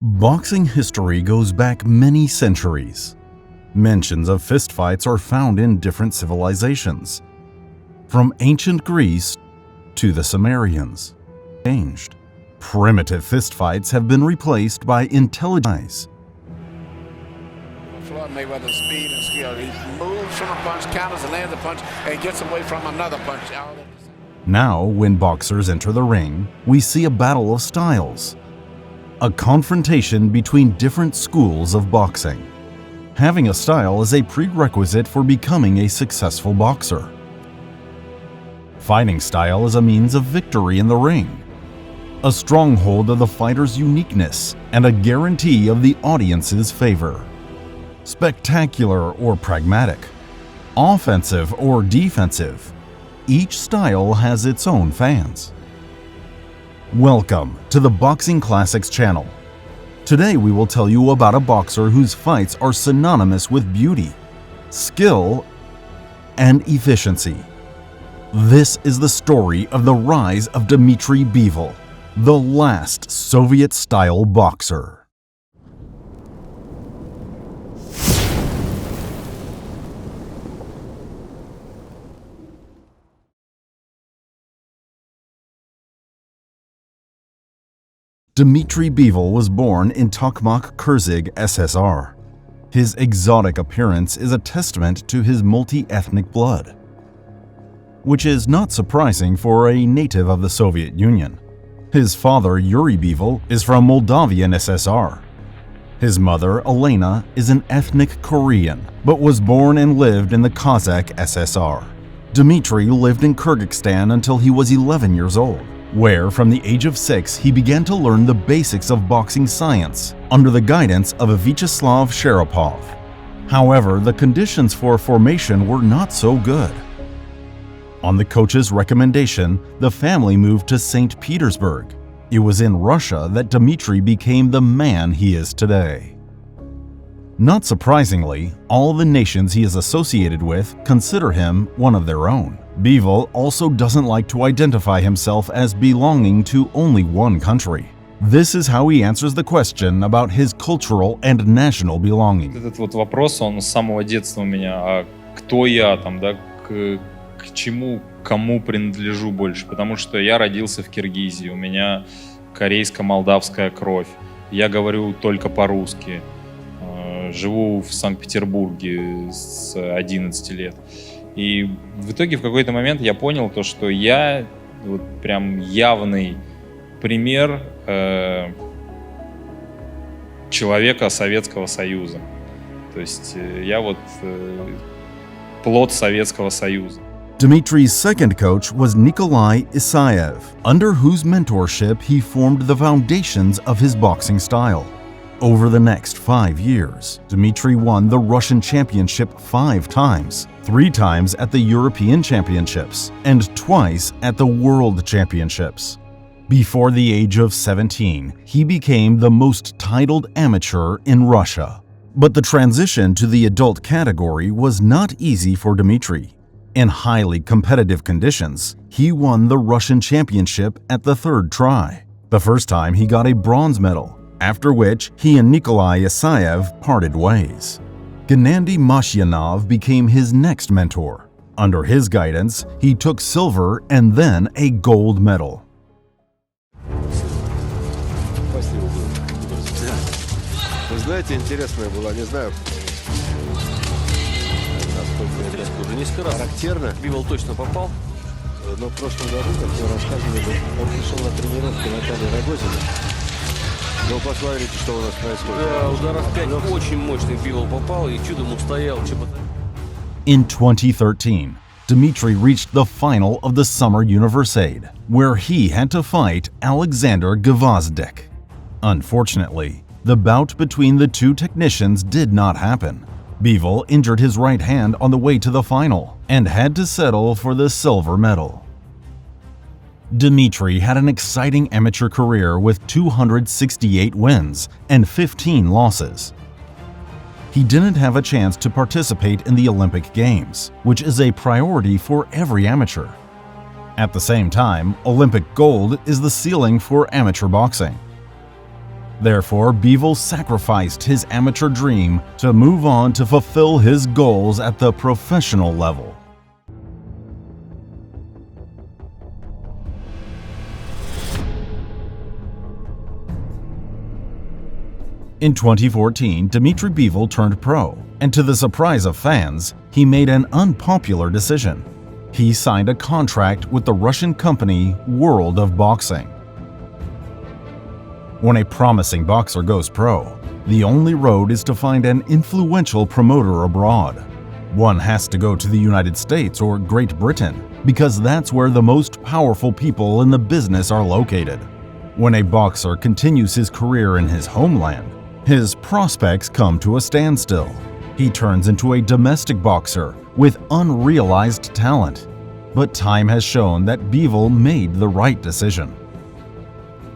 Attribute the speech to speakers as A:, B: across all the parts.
A: Boxing history goes back many centuries. Mentions of fistfights are found in different civilizations, from ancient Greece to the Sumerians. Changed. Primitive fistfights have been replaced by intelligence.
B: Floyd Mayweather's speed and skill. He moves from a punch, counters and lands a punch, and gets away from another punch.
A: Now, when boxers enter the ring, we see a battle of styles. A confrontation between different schools of boxing. Having a style is a prerequisite for becoming a successful boxer. Fighting style is a means of victory in the ring, a stronghold of the fighter's uniqueness, and a guarantee of the audience's favor. Spectacular or pragmatic, offensive or defensive, each style has its own fans. Welcome to the Boxing Classics channel. Today we will tell you about a boxer whose fights are synonymous with beauty, skill, and efficiency. This is the story of the rise of Dmitry Bivol, the last Soviet-style boxer. Dmitry Bivol was born in Tokmak, Kurzig, SSR. His exotic appearance is a testament to his multi-ethnic blood, which is not surprising for a native of the Soviet Union. His father, Yury Bivol, is from Moldavian SSR. His mother, Elena, is an ethnic Korean, but was born and lived in the Kazakh SSR. Dmitry lived in Kyrgyzstan until he was 11 years old, where from the age of 6 he began to learn the basics of boxing science under the guidance of Vyacheslav Sharapov. However, the conditions for formation were not so good. On the coach's recommendation, the family moved to St. Petersburg. It was in Russia that Dmitry became the man he is today. Not surprisingly, all the nations he is associated with consider him one of their own. Bivol also doesn't like to identify himself as belonging to only one country. This is how he answers the question about his cultural and national belonging.
C: Этот вот вопрос, он с самого детства у меня, а кто я там, да, к чему, кому принадлежу больше, потому что я родился в Киргизии, у меня корейско-молдавская кровь, я говорю только по-русски, живу в Санкт-Петербурге с 11 лет. И в итоге в какой-то момент я понял то, что я вот прям явный пример человека Советского Союза. То есть я вот плод Советского Союза.
A: Dmitry's second coach was Nikolai Isaev, under whose mentorship he formed the foundations of his boxing style. Over the next 5 years, Dmitry won the Russian Championship 5 times, 3 times at the European Championships, and twice at the World Championships. Before the age of 17, he became the most titled amateur in Russia. But the transition to the adult category was not easy for Dmitry. In highly competitive conditions, he won the Russian Championship at the 3rd try. The first time he got a bronze medal, after which he and Nikolai Isaev parted ways. Gennady Mashyanov became his next mentor. Under his guidance, he took silver and then a gold medal.
D: Вы знаете, интересная была, не знаю, насколько уже низко раз. Характерно. Бивол точно попал, но в прошлом году, как мне рассказывали, он пришел на тренировки Натальи Рогозиной. Ну, посмотрите, что у нас происходит. Да, ударов 5 очень мощный Бивол попал и чудом устоял.
A: In 2013, Dmitry reached the final of the Summer Universiade, where he had to fight Alexander Gvozdyk. Unfortunately, the bout between the two technicians did not happen. Bivol injured his right hand on the way to the final and had to settle for the silver medal. Dmitry had an exciting amateur career with 268 wins and 15 losses. He didn't have a chance to participate in the Olympic Games, which is a priority for every amateur. At the same time, Olympic gold is the ceiling for amateur boxing. Therefore, Bivol sacrificed his amateur dream to move on to fulfill his goals at the professional level. In 2014, Dmitry Bivol turned pro, and to the surprise of fans, he made an unpopular decision. He signed a contract with the Russian company World of Boxing. When a promising boxer goes pro, the only road is to find an influential promoter abroad. One has to go to the United States or Great Britain, because that's where the most powerful people in the business are located. When a boxer continues his career in his homeland, his prospects come to a standstill. He turns into a domestic boxer with unrealized talent. But time has shown that Bivol made the right decision.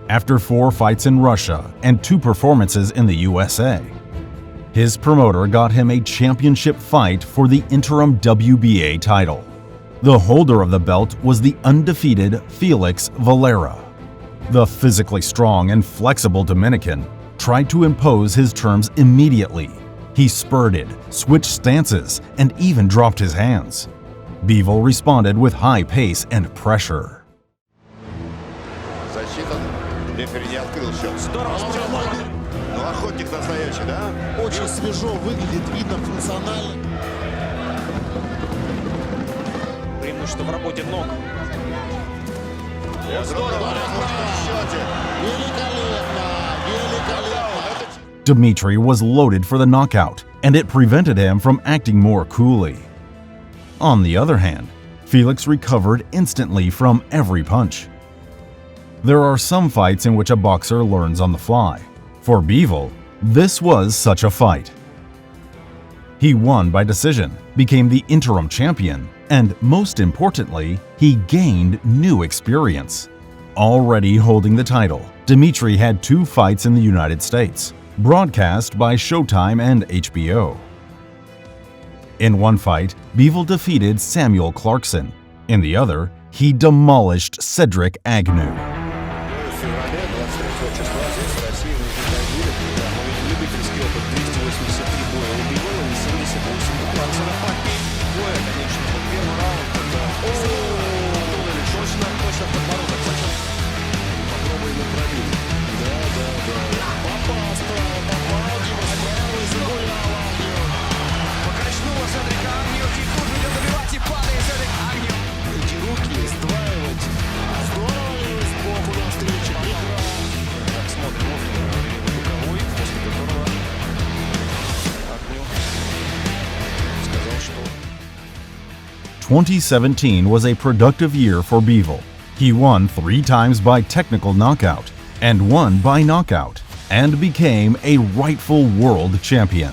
A: After 4 fights in Russia and 2 performances in the USA, his promoter got him a championship fight for the interim WBA title. The holder of the belt was the undefeated Felix Valera. The physically strong and flexible Dominican tried to impose his terms immediately. He spurted, switched stances, and even dropped his hands. Bivol responded with high pace and pressure.
E: Защита. Рефери не открыл счет. Здорово. Ну, охотник настоящий, да?
F: Очень свежо выглядит, видно функционально.
G: Преимущество в работе ног.
E: Здорово.
F: Великолепно! Великолепно!
A: Dmitry was loaded for the knockout, and it prevented him from acting more coolly. On the other hand, Felix recovered instantly from every punch. There are some fights in which a boxer learns on the fly. For Bivol, this was such a fight. He won by decision, became the interim champion, and most importantly, he gained new experience. Already holding the title, Dmitry had 2 fights in the United States, broadcast by Showtime and HBO. In one fight, Bivol defeated Samuel Clarkson. In the other, he demolished Cedric Agnew. – 2017 was a productive year for Bivol. He won 3 times by technical knockout and 1 by knockout, and became a rightful world champion.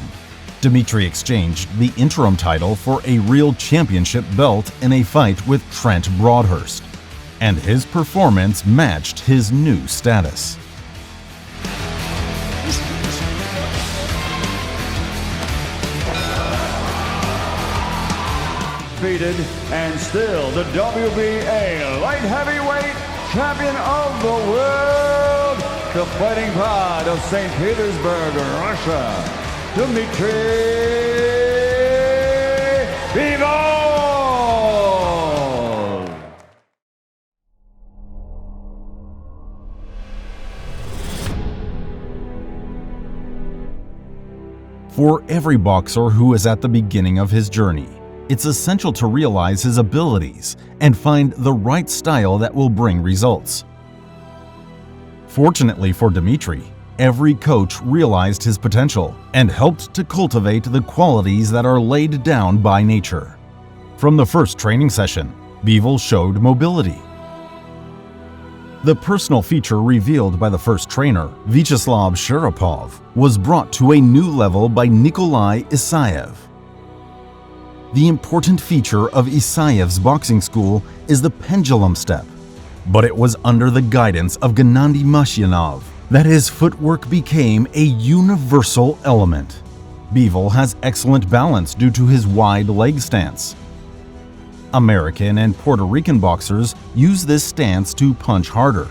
A: Dmitry exchanged the interim title for a real championship belt in a fight with Trent Broadhurst, and his performance matched his new status.
H: Defeated and still the WBA light heavyweight champion of the world, the fighting pride of St. Petersburg, Russia, Dmitry Bivol.
A: For every boxer who is at the beginning of his journey, it's essential to realize his abilities and find the right style that will bring results. Fortunately for Dmitry, every coach realized his potential and helped to cultivate the qualities that are laid down by nature. From the first training session, Bivol showed mobility. The personal feature revealed by the first trainer, Vyacheslav Sharapov, was brought to a new level by Nikolai Isaev. The important feature of Isaev's boxing school is the pendulum step, but it was under the guidance of Gennady Mashyanov that his footwork became a universal element. Bivol has excellent balance due to his wide leg stance. American and Puerto Rican boxers use this stance to punch harder.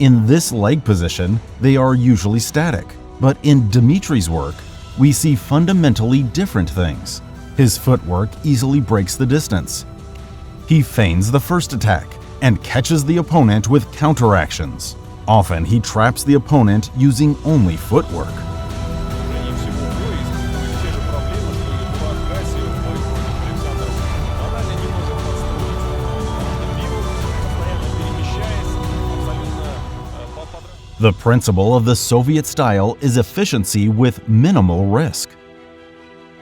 A: In this leg position, they are usually static, but in Dmitry's work, we see fundamentally different things. His footwork easily breaks the distance. He feigns the first attack and catches the opponent with counteractions. Often he traps the opponent using only footwork. The principle of the Soviet style is efficiency with minimal risk.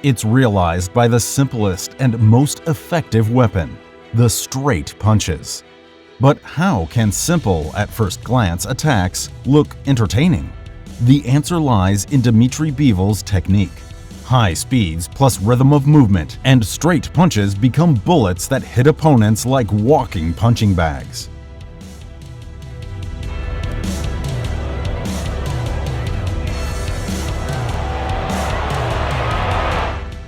A: It's realized by the simplest and most effective weapon, the straight punches. But how can simple, at first glance, attacks look entertaining? The answer lies in Dmitry Bivol's technique. High speeds plus rhythm of movement and straight punches become bullets that hit opponents like walking punching bags.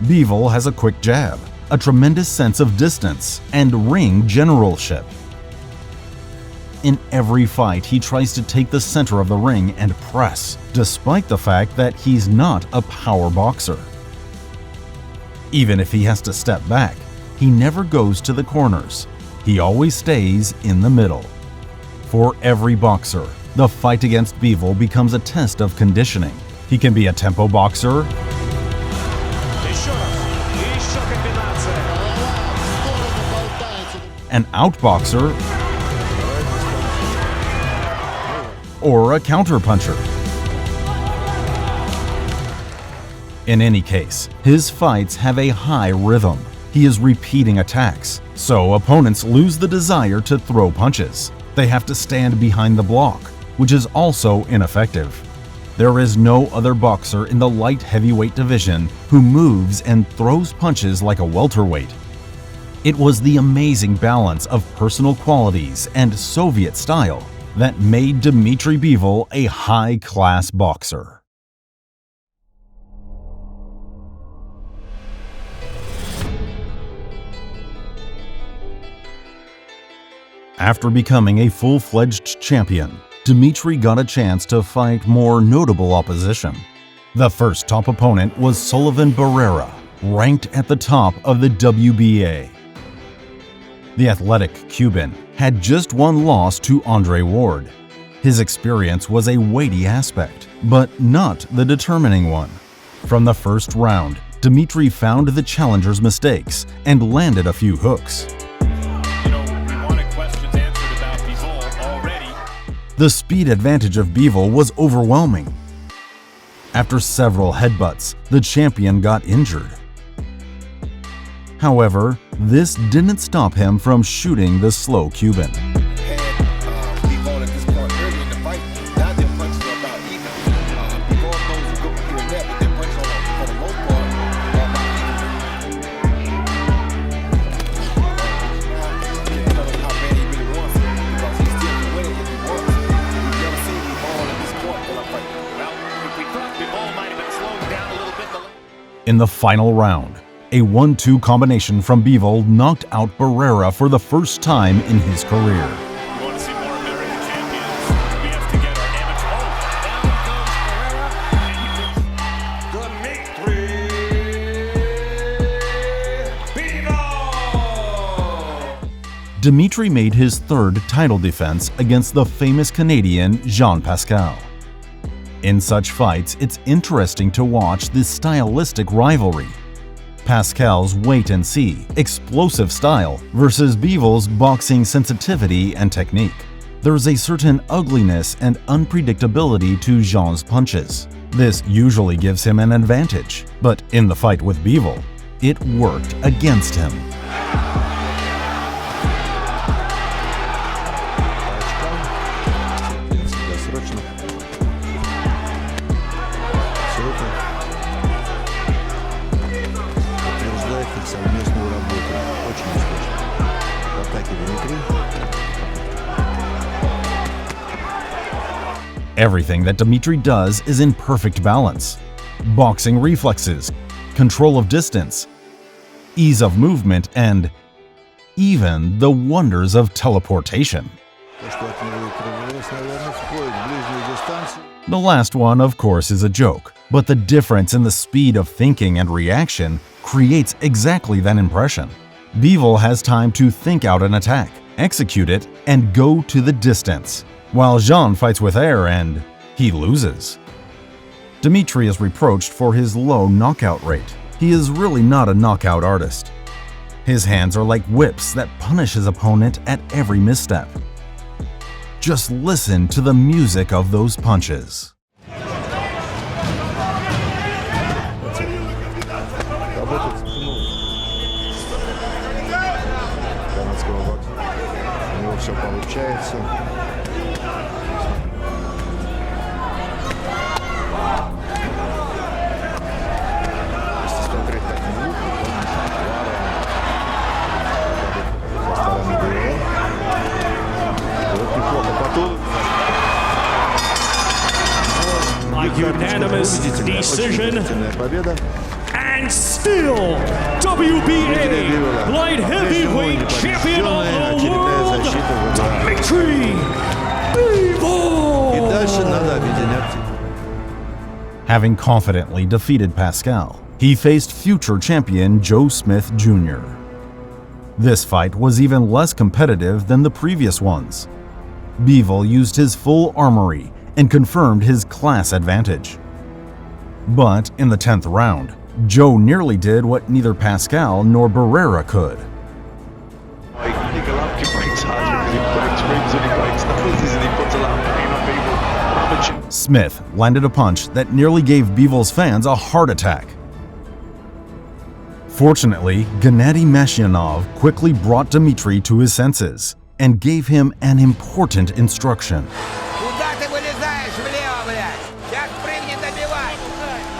A: Bivol has a quick jab, a tremendous sense of distance, and ring generalship. In every fight, he tries to take the center of the ring and press, despite the fact that he's not a power boxer. Even if he has to step back, he never goes to the corners. He always stays in the middle. For every boxer, the fight against Bivol becomes a test of conditioning. He can be a tempo boxer, an outboxer, or a counterpuncher. In any case, his fights have a high rhythm. He is repeating attacks, so opponents lose the desire to throw punches. They have to stand behind the block, which is also ineffective. There is no other boxer in the light heavyweight division who moves and throws punches like a welterweight. It was the amazing balance of personal qualities and Soviet style that made Dmitry Bivol a high-class boxer. After becoming a full-fledged champion, Dmitry got a chance to fight more notable opposition. The first top opponent was Sullivan Barrera, ranked at the top of the WBA. The athletic Cuban had just one loss to Andre Ward. His experience was a weighty aspect, but not the determining one. From the first round, Dmitry found the challenger's mistakes and landed a few hooks. The speed advantage of Bivol was overwhelming. After several headbutts, the champion got injured. However, this didn't stop him from shooting the slow Cuban. In the final round, a 1-2 combination from Bivol knocked out Barrera for the first time in his career.
I: You want to see more American champions? We have to get our amateur. Dmitry Bivol!
A: Dmitry made his third title defense against the famous Canadian Jean Pascal. In such fights, it's interesting to watch this stylistic rivalry. Pascal's wait-and-see, explosive style versus Bivol's boxing sensitivity and technique. There's a certain ugliness and unpredictability to Jean's punches. This usually gives him an advantage, but in the fight with Bivol, it worked against him. Everything that Dmitry does is in perfect balance. Boxing reflexes, control of distance, ease of movement, and even the wonders of teleportation. The last one, of course, is a joke, but the difference in the speed of thinking and reaction creates exactly that impression. Bivol has time to think out an attack, execute it, and go to the distance, while Jean fights with Heir and he loses. Dmitry is reproached for his low knockout rate. He is really not a knockout artist. His hands are like whips that punish his opponent at every misstep. Just listen to the music of those punches.
E: Все получается. Если смотреть так на лук, со стороны Бивола. Вот неплохо потом.
I: Unanimous decision.
E: Победа.
I: And still, WBA light heavyweight champion of the world, Dmitry Bivol.
E: И дальше надо объединяться.
A: Having confidently defeated Pascal, he faced future champion Joe Smith Jr. This fight was even less competitive than the previous ones. Bivol used his full armory and confirmed his class advantage. But in the 10th round, Joe nearly did what neither Pascal nor Barrera could. Smith landed a punch that nearly gave Bivol's fans a heart attack. Fortunately, Gennady Mashyanov quickly brought Dmitry to his senses and gave him an important instruction.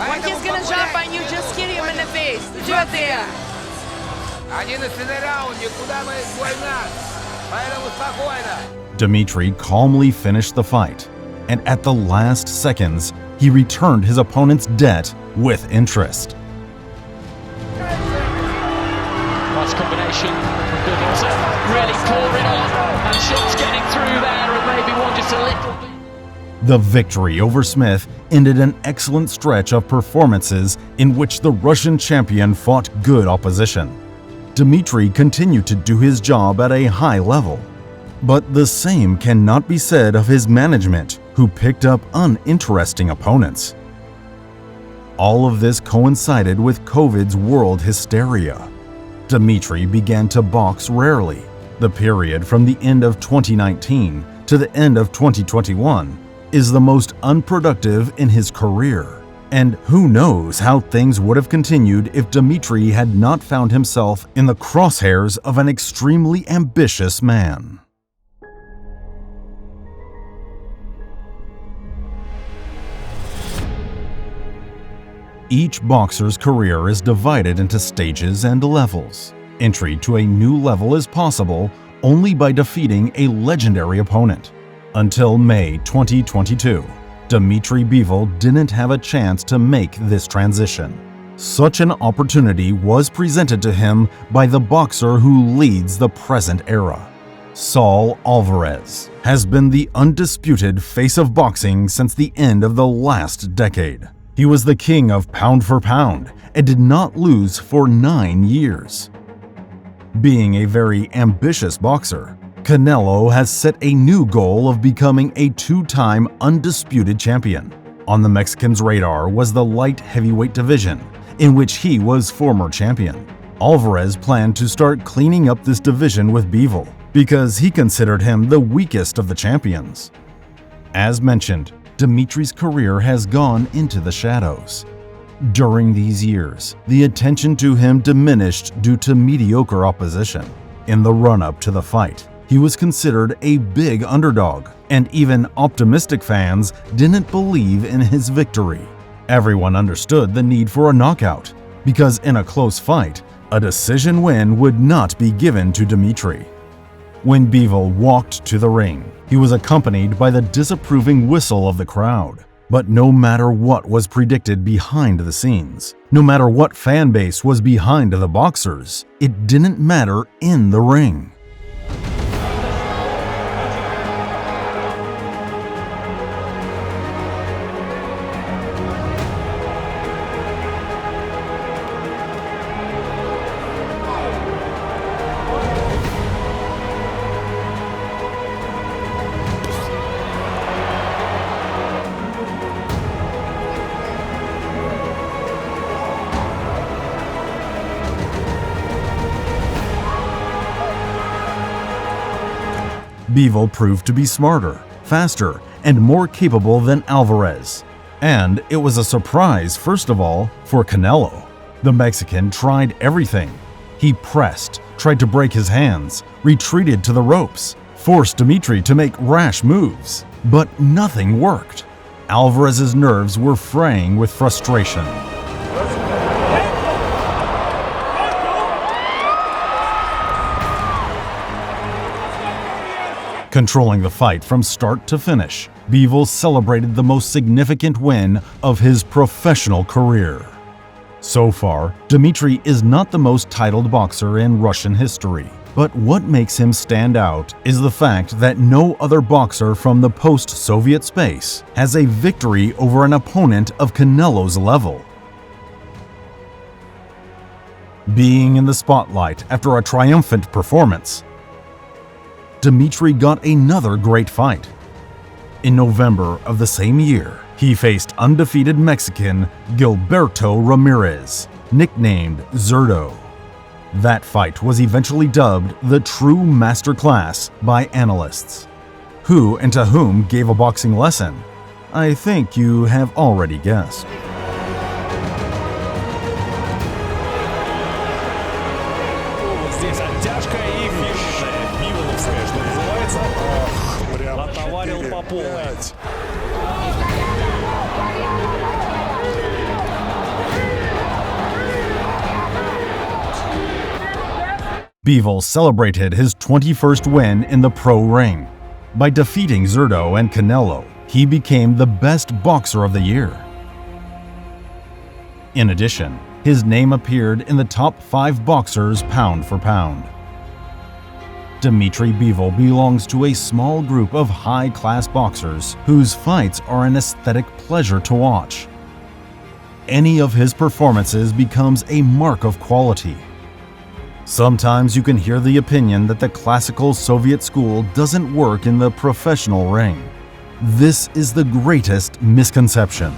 J: When he's gonna jump on you, just hit him in the face. Do it there.
A: Dmitry calmly finished the fight, and at the last seconds, he returned his opponent's debt with interest.
K: Nice combination from Bivol, really pouring on, and shots getting through there, and maybe one just a little bit.
A: The victory over Smith ended an excellent stretch of performances in which the Russian champion fought good opposition. Dmitry continued to do his job at a high level. But the same cannot be said of his management, who picked up uninteresting opponents. All of this coincided with COVID's world hysteria. Dmitry began to box rarely. The period from the end of 2019 to the end of 2021 is the most unproductive in his career. And who knows how things would have continued if Dmitry had not found himself in the crosshairs of an extremely ambitious man. Each boxer's career is divided into stages and levels. Entry to a new level is possible only by defeating a legendary opponent. Until May 2022, Dmitry Bivol didn't have a chance to make this transition. Such an opportunity was presented to him by the boxer who leads the present era. Saul Alvarez has been the undisputed face of boxing since the end of the last decade. He was the king of pound for pound and did not lose for 9 years. Being a very ambitious boxer, Canelo has set a new goal of becoming a 2-time undisputed champion. On the Mexican's radar was the light heavyweight division, in which he was former champion. Alvarez planned to start cleaning up this division with Bivol, because he considered him the weakest of the champions. As mentioned, Dmitry's career has gone into the shadows. During these years, the attention to him diminished due to mediocre opposition. In the run-up to the fight, he was considered a big underdog, and even optimistic fans didn't believe in his victory. Everyone understood the need for a knockout, because in a close fight, a decision win would not be given to Dmitry. When Bivol walked to the ring, he was accompanied by the disapproving whistle of the crowd. But no matter what was predicted behind the scenes, no matter what fan base was behind the boxers, it didn't matter in the ring. Bivol proved to be smarter, faster, and more capable than Alvarez. And it was a surprise, first of all, for Canelo. The Mexican tried everything. He pressed, tried to break his hands, retreated to the ropes, forced Dmitry to make rash moves. But nothing worked. Alvarez's nerves were fraying with frustration. Controlling the fight from start to finish, Bivol celebrated the most significant win of his professional career. So far, Dmitry is not the most titled boxer in Russian history. But what makes him stand out is the fact that no other boxer from the post-Soviet space has a victory over an opponent of Canelo's level. Being in the spotlight after a triumphant performance, Dmitry got another great fight. In November of the same year, he faced undefeated Mexican Gilberto Ramirez, nicknamed Zurdo. That fight was eventually dubbed the true masterclass by analysts. Who and to whom gave a boxing lesson? I think you have already guessed. Bivol celebrated his 21st win in the pro ring. By defeating Zurdo and Canelo, he became the best boxer of the year. In addition, his name appeared in the top 5 boxers pound for pound. Dmitry Bivol belongs to a small group of high-class boxers whose fights are an aesthetic pleasure to watch. Any of his performances becomes a mark of quality. Sometimes you can hear the opinion that the classical Soviet school doesn't work in the professional ring. This is the greatest misconception.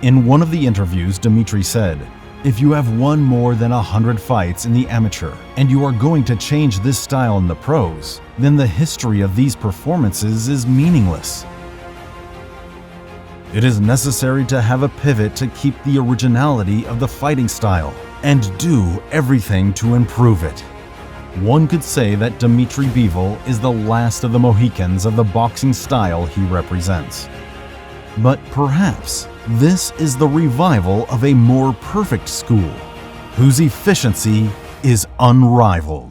A: In one of the interviews, Dmitry said, "If you have won more than 100 fights in the amateur and you are going to change this style in the pros, then the history of these performances is meaningless." It is necessary to have a pivot to keep the originality of the fighting style and do everything to improve it. One could say that Dmitry Bivol is the last of the Mohicans of the boxing style he represents. But perhaps this is the revival of a more perfect school, whose efficiency is unrivaled.